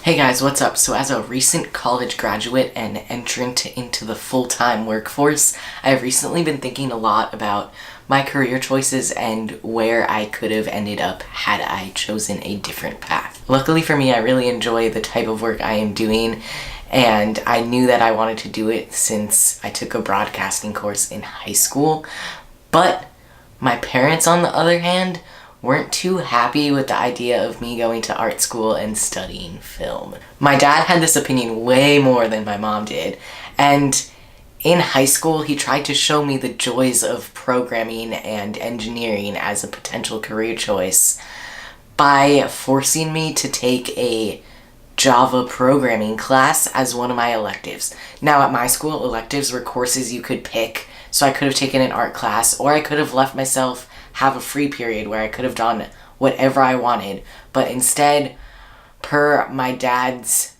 Hey guys, what's up? So as a recent college graduate and entrant into the full-time workforce, I've recently been thinking a lot about my career choices and where I could have ended up had I chosen a different path. Luckily for me, I really enjoy the type of work I am doing, and I knew that I wanted to do it since I took a broadcasting course in high school. But my parents, on the other hand, weren't too happy with the idea of me going to art school and studying film. My dad had this opinion way more than my mom did, and in high school he tried to show me the joys of programming and engineering as a potential career choice by forcing me to take a Java programming class as one of my electives. Now, at my school, electives were courses you could pick, so I could have taken an art class, or I could have left myself have a free period where I could have done whatever I wanted, but instead, per my dad's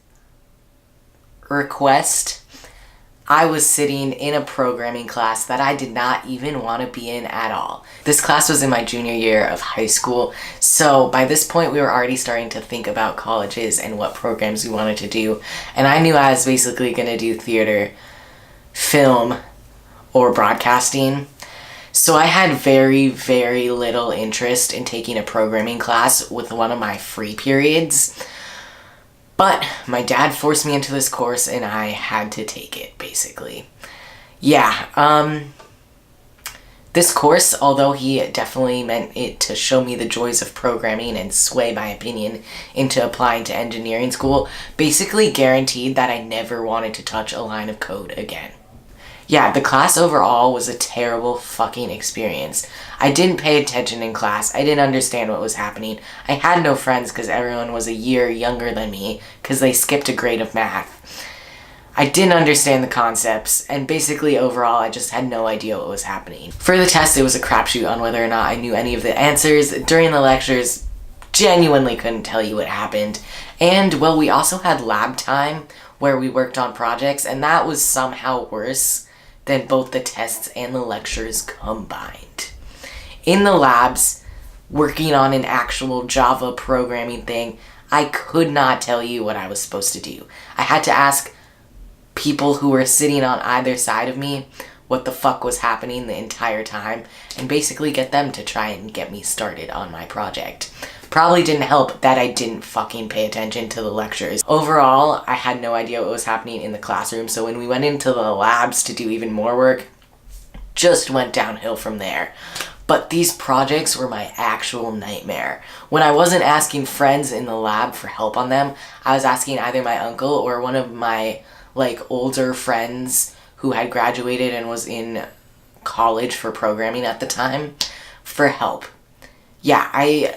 request, I was sitting in a programming class that I did not even want to be in at all. This class was in my junior year of high school, so by this point we were already starting to think about colleges and what programs we wanted to do, and I knew I was basically going to do theater, film, or broadcasting. So I had very, very little interest in taking a programming class with one of my free periods. But my dad forced me into this course and I had to take it, basically. This course, although he definitely meant it to show me the joys of programming and sway my opinion into applying to engineering school, basically guaranteed that I never wanted to touch a line of code again. Yeah, the class overall was a terrible fucking experience. I didn't pay attention in class. I didn't understand what was happening. I had no friends because everyone was a year younger than me because they skipped a grade of math. I didn't understand the concepts, and basically overall I just had no idea what was happening. For the test, it was a crapshoot on whether or not I knew any of the answers. During the lectures, genuinely couldn't tell you what happened. And, well, we also had lab time where we worked on projects, and that was somehow worse than both the tests and the lectures combined. In the labs, working on an actual Java programming thing, I could not tell you what I was supposed to do. I had to ask people who were sitting on either side of me what the fuck was happening the entire time, and basically get them to try and get me started on my project. Probably didn't help that I didn't fucking pay attention to the lectures. Overall, I had no idea what was happening in the classroom, so when we went into the labs to do even more work, just went downhill from there. But these projects were my actual nightmare. When I wasn't asking friends in the lab for help on them, I was asking either my uncle or one of my, older friends who had graduated and was in college for programming at the time for help. Yeah, I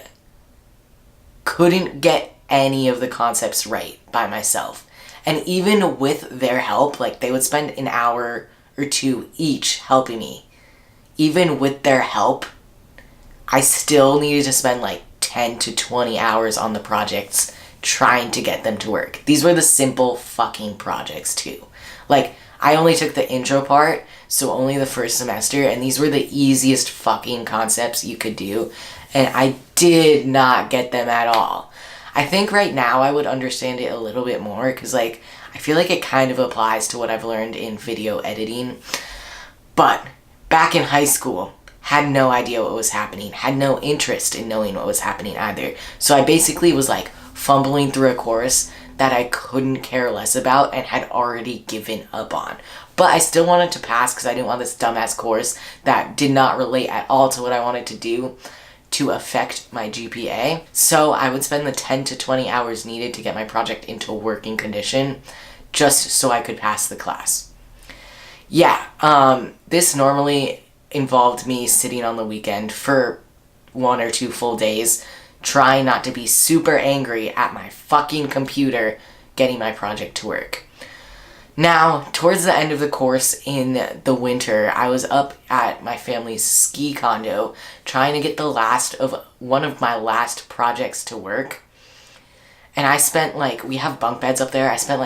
couldn't get any of the concepts right by myself. And even with their help, they would spend an hour or two each helping me. Even with their help, I still needed to spend 10 to 20 hours on the projects trying to get them to work. These were the simple fucking projects too. I only took the intro part, so only the first semester, and these were the easiest fucking concepts you could do, and I did not get them at all. I think right now I would understand it a little bit more, because, I feel like it kind of applies to what I've learned in video editing. But back in high school, had no idea what was happening, had no interest in knowing what was happening either. So I basically was, fumbling through a course that I couldn't care less about and had already given up on. But I still wanted to pass because I didn't want this dumbass course that did not relate at all to what I wanted to do to affect my GPA. So I would spend the 10 to 20 hours needed to get my project into working condition just so I could pass the class. This normally involved me sitting on the weekend for 1 or 2 full days, trying not to be super angry at my fucking computer getting my project to work. Now, towards the end of the course in the winter, I was up at my family's ski condo trying to get the last of one of my last projects to work. And I spent we have bunk beds up there, I spent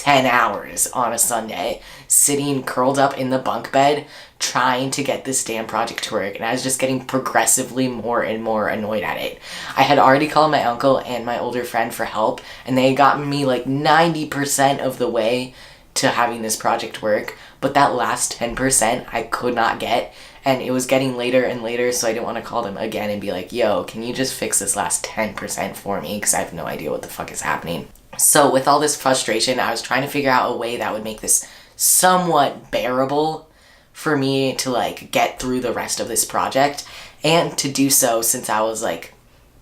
10 hours on a Sunday, sitting curled up in the bunk bed, trying to get this damn project to work, and I was just getting progressively more and more annoyed at it. I had already called my uncle and my older friend for help, and they had gotten me like 90% of the way to having this project work, but that last 10% I could not get, and it was getting later and later, so I didn't want to call them again and be like, yo, can you just fix this last 10% for me, because I have no idea what the fuck is happening. So with all this frustration, I was trying to figure out a way that would make this somewhat bearable for me to like get through the rest of this project. And to do so, since I was like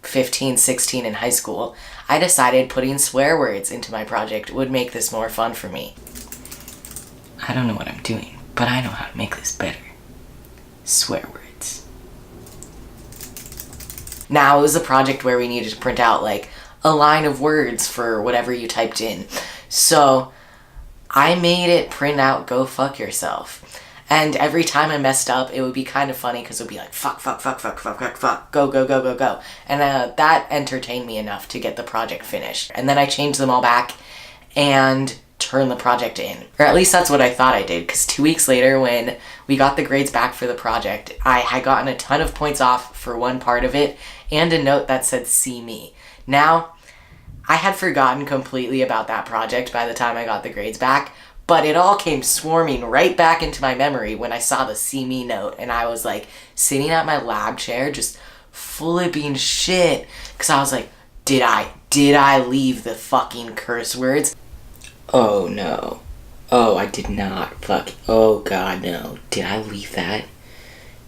15, 16 in high school, I decided putting swear words into my project would make this more fun for me. I don't know what I'm doing, but I know how to make this better. Swear words. Now, it was a project where we needed to print out like a line of words for whatever you typed in. So I made it print out "go fuck yourself." And every time I messed up, it would be kind of funny because it would be like, fuck, fuck, fuck, fuck, fuck, fuck, fuck, go, go, go, go, go. And that entertained me enough to get the project finished. And then I changed them all back and turned the project in. Or at least that's what I thought I did, because 2 weeks later when we got the grades back for the project, I had gotten a ton of points off for one part of it and a note that said "see me." Now, I had forgotten completely about that project by the time I got the grades back, but it all came swarming right back into my memory when I saw the "see me" note, and I was like sitting at my lab chair just flipping shit, because I was like, did I leave the fucking curse words? Oh no. Oh, I did not. Fuck. Oh god, no. Did I leave that?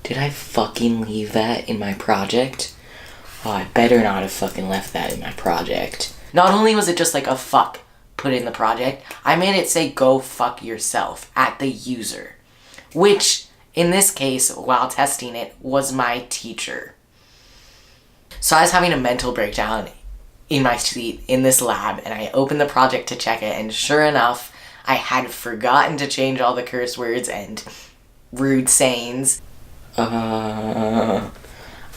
Did I fucking leave that in my project? Oh, I better not have fucking left that in my project. Not only was it just like a fuck put in the project, I made it say "go fuck yourself" at the user, which in this case, while testing it, was my teacher. So I was having a mental breakdown in my seat in this lab, and I opened the project to check it, and sure enough, I had forgotten to change all the curse words and rude sayings.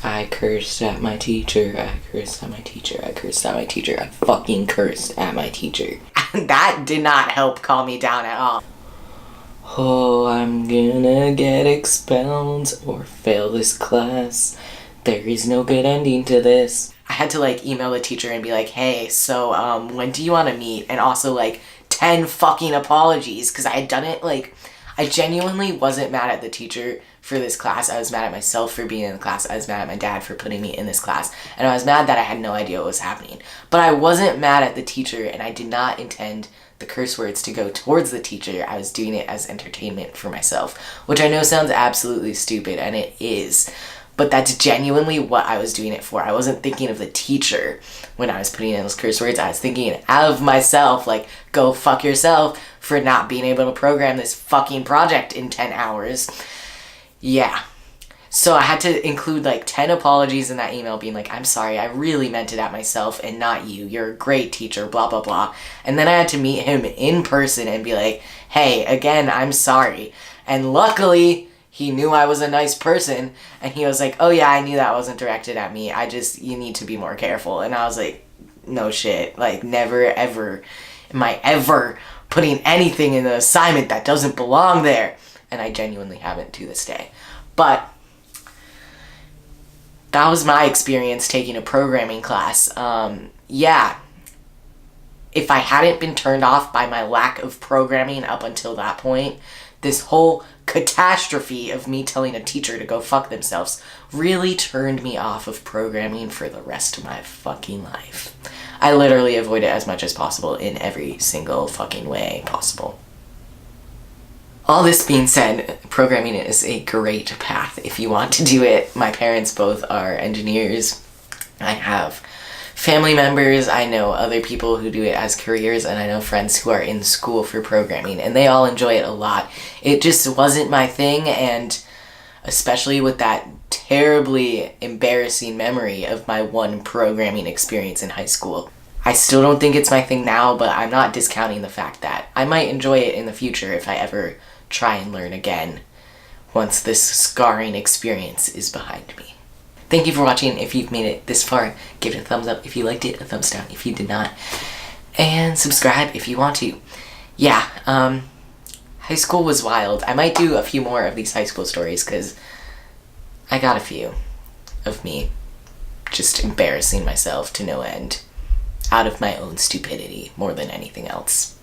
I cursed at my teacher, I cursed at my teacher, I cursed at my teacher, I fucking cursed at my teacher. And that did not help calm me down at all. Oh, I'm gonna get expelled or fail this class. There is no good ending to this. I had to like email the teacher and be like, hey, so when do you want to meet? And also like 10 fucking apologies, because I had done it like, I genuinely wasn't mad at the teacher for this class. I was mad at myself for being in the class. I was mad at my dad for putting me in this class. And I was mad that I had no idea what was happening. But I wasn't mad at the teacher, and I did not intend the curse words to go towards the teacher. I was doing it as entertainment for myself, which I know sounds absolutely stupid, and it is. But that's genuinely what I was doing it for. I wasn't thinking of the teacher when I was putting in those curse words. I was thinking of myself, like, go fuck yourself for not being able to program this fucking project in 10 hours. Yeah. So I had to include like 10 apologies in that email, being like, I'm sorry, I really meant it at myself and not you. You're a great teacher, blah, blah, blah. And then I had to meet him in person and be like, hey, again, I'm sorry. And luckily, he knew I was a nice person, and he was like, oh yeah, I knew that wasn't directed at me. You need to be more careful. And I was like, no shit. Like, never, ever am I ever putting anything in the assignment that doesn't belong there. And I genuinely haven't to this day. But that was my experience taking a programming class. Yeah. If I hadn't been turned off by my lack of programming up until that point, this whole catastrophe of me telling a teacher to go fuck themselves really turned me off of programming for the rest of my fucking life. I literally avoid it as much as possible in every single fucking way possible. All this being said, programming is a great path if you want to do it. My parents both are engineers. I have family members, I know other people who do it as careers, and I know friends who are in school for programming, and they all enjoy it a lot. It just wasn't my thing, and especially with that terribly embarrassing memory of my one programming experience in high school. I still don't think it's my thing now, but I'm not discounting the fact that I might enjoy it in the future if I ever try and learn again once this scarring experience is behind me. Thank you for watching. If you've made it this far, give it a thumbs up if you liked it, a thumbs down if you did not, and subscribe if you want to. Yeah, high school was wild. I might do a few more of these high school stories because I got a few of me just embarrassing myself to no end out of my own stupidity more than anything else.